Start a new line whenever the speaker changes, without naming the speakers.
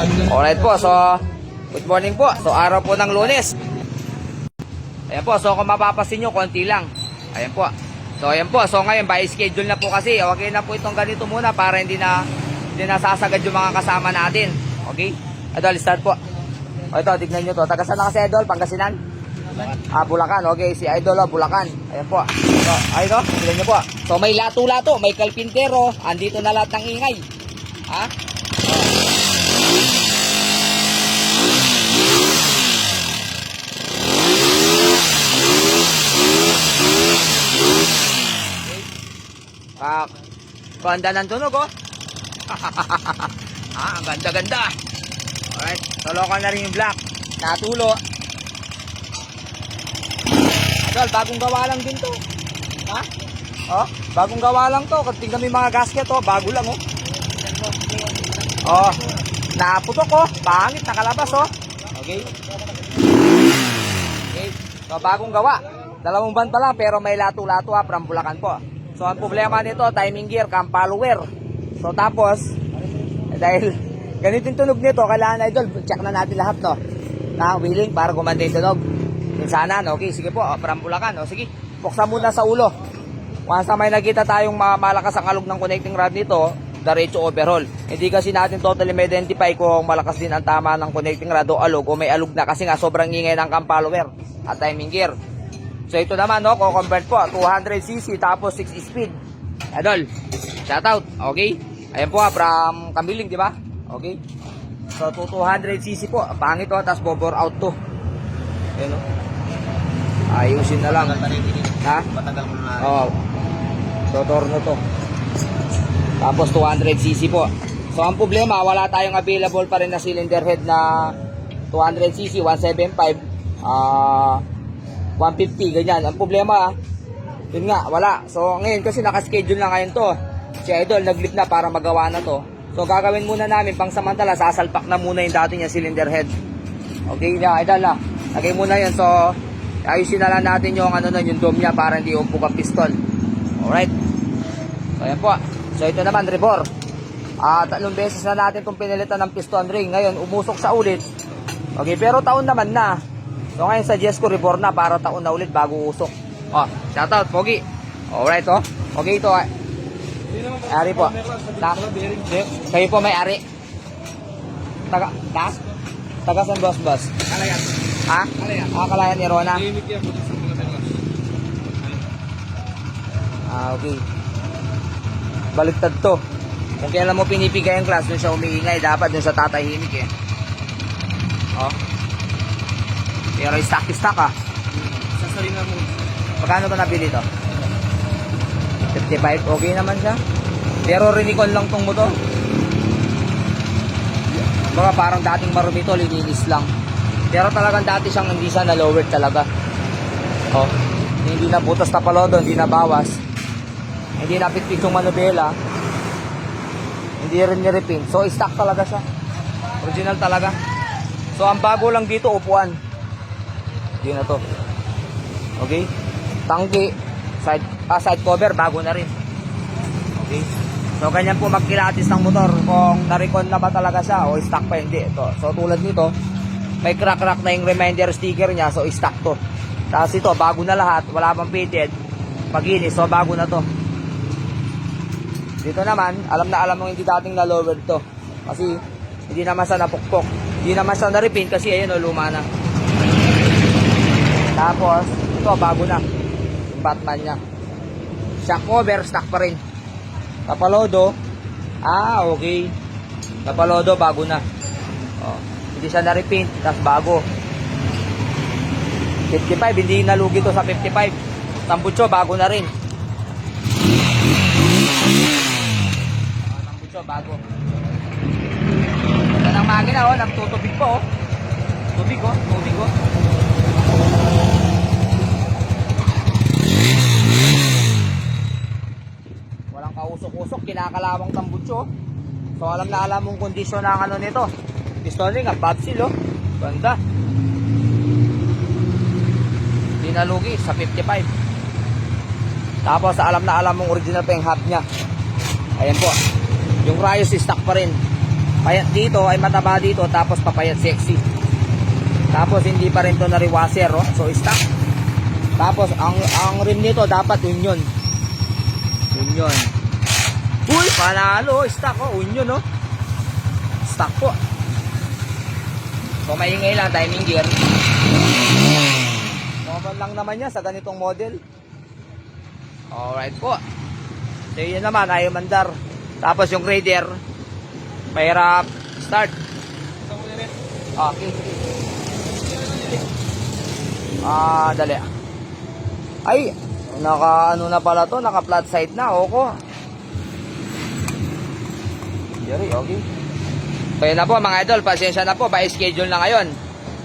Alright po, so good morning po. So araw po ng Lunes. Ayan po, so kung mapapasin nyo, konti lang. Ayan po. So ayan po, so ngayon by schedule na po kasi. Okay na po itong ganito muna para hindi na sasagad yung mga kasama natin. Okay? Idol, start po. O ito, tignan nyo to. Taga saan na kasi Idol? Pangasinan? Bulacan. Okay, si Idol Bulacan. Ayan po. So, ayun o, tignan nyo po. So may lato-lato, may kalpintero. Andito na lahat ng ingay. Ha? Ganda ng tunog oh. Ang ganda-ganda. Alright, tolokan na rin yung black. Natulo. Idol, bagong gawa lang din to. Ha? Oh, bagong gawa lang to. Tingnan mo yung mga gasket oh, bago lang oh. Oh, naputok oh. Pangit, nakalabas oh. Okay. Okay. So, bagong gawa. 2 buwan pa lang pero may lato-lato ha, from Bulacan po. So, ang problema nito, timing gear, cam follower. So, tapos, dahil ganito yung tunog nito, kailangan Idol, check na natin lahat, no? Na wheeling para gumanda yung tunog. Minsanan, okay, sige po, from Bulacan, o sige, buksan muna sa ulo. Once na may nakita tayong malakas ang alog ng connecting rod nito, diretso overhaul. Hindi kasi natin totally may identify kung malakas din ang tama ng connecting rod o alog, o may alog na kasi nga sobrang ingay ng cam follower at timing gear. So ito naman no, convert po 200cc tapos 6 speed. Idol, shout out. Okay? Ayan po from Kamiling, di ba? Okay? So 200cc po. Pangit to, tapos bobor out to. Ayan o. Ayusin na lang. Ha?
Matagal mo na.
Oo. Totorno to. Tapos 200cc po. So ang problema, wala tayong available pa rin na cylinder head na 200cc, 175. 150, ganyan. Ang problema, yun nga, wala. So, ngayon kasi nakaschedule na ngayon to. Si Idol, nag-lift na para magawa na to. So, gagawin muna namin, pang samantala, sasalpak na muna yung dati niya cylinder head. Okay, na, Idol na. Lagay muna yun. So, ayusin na lang natin yung, yung dome niya para hindi umpok ang piston. Alright. So, ayan po. So, ito naman, rebore. 3 beses na natin itong pinilitan ng piston ring. Ngayon, umusok sa ulit. Okay, pero taon naman na. So ngayon suggest ko rebore na para taon na ulit bago usok. Oh, shout out Pogi. Alright oh. Okay ito. Ari po. Kayo po may ari. Taga gas? Taga San Boss.
Kalayan.
Ha?
Kalayan.
Kalayan ni Rona. Okay. Baliktad to. Kung kailan mo pinipigay ang class, dun siya umiingay, dapat dun sa tatahimik eh. Oh. Pero stock ah.
Sasalina mo.
Magkano ba nabili to? 55, okay naman siya. Pero rinicon lang tong motor. Baka parang dating marumi to, lininis lang. Pero talagang dati siyang hindi siya na-lowered talaga. Oh, hindi na butas na palodo, hindi na bawas. Hindi na pitpit yung manubela. Hindi rin niripin. So, stock talaga siya. Original talaga. So, ang bago lang dito, upuan. Yun na to. Okay? Tangki, side cover, bago na rin. Okay? So, ganyan po magkilatis ng motor kung na-recon na ba talaga siya o stock pa, hindi. Ito. So, tulad nito, may crack na yung reminder sticker niya, so stock to. Tapos ito, bago na lahat, wala pang fitted. Paginis, so bago na to. Dito naman, alam mo hindi dating na-lowered to. Kasi, hindi naman siya napukpok. Hindi naman siya na-repin kasi ayun o, luma na. Tapos, ito, bago na. Yung Batman niya. Shock cover, stock pa rin. Tapalodo. Okay. Tapalodo, bago na. Oh, hindi siya na-repaint, tapos bago. 55, hindi nalugi to sa 55. Tambucho, bago na rin. Tambucho, bago. Ito ng makina, oh, nagtutubig po, oh. Tubig, oh. Walang kausok-usok, kinakalawang tambucho. So alam mong kondisyon ng nito. Piston ring, bad seal oh. Ganda. Hindi nalugi sa 55. Tapos alam mong original pa yung hub niya. Ayan po. Yung rayos stock pa rin. Payat dito ay mataba dito, tapos papayat sexy. Tapos hindi pa rin to na rewasher, oh. So stock. Tapos ang rim nito dapat union. Union. Uy, panalo, stock, oh, union, oh. Stock po. So maingay lang, timing gear. Normal lang naman yan sa ganitong model. Alright po. So yun naman, ayaw mandar. Tapos yung grader, mahirap start. Okay. Dali. Ay, naka ano na pala to, naka flat side na, oko. Jerry, okay. Kaya na po mga idol, pasensya na po, by schedule na ngayon.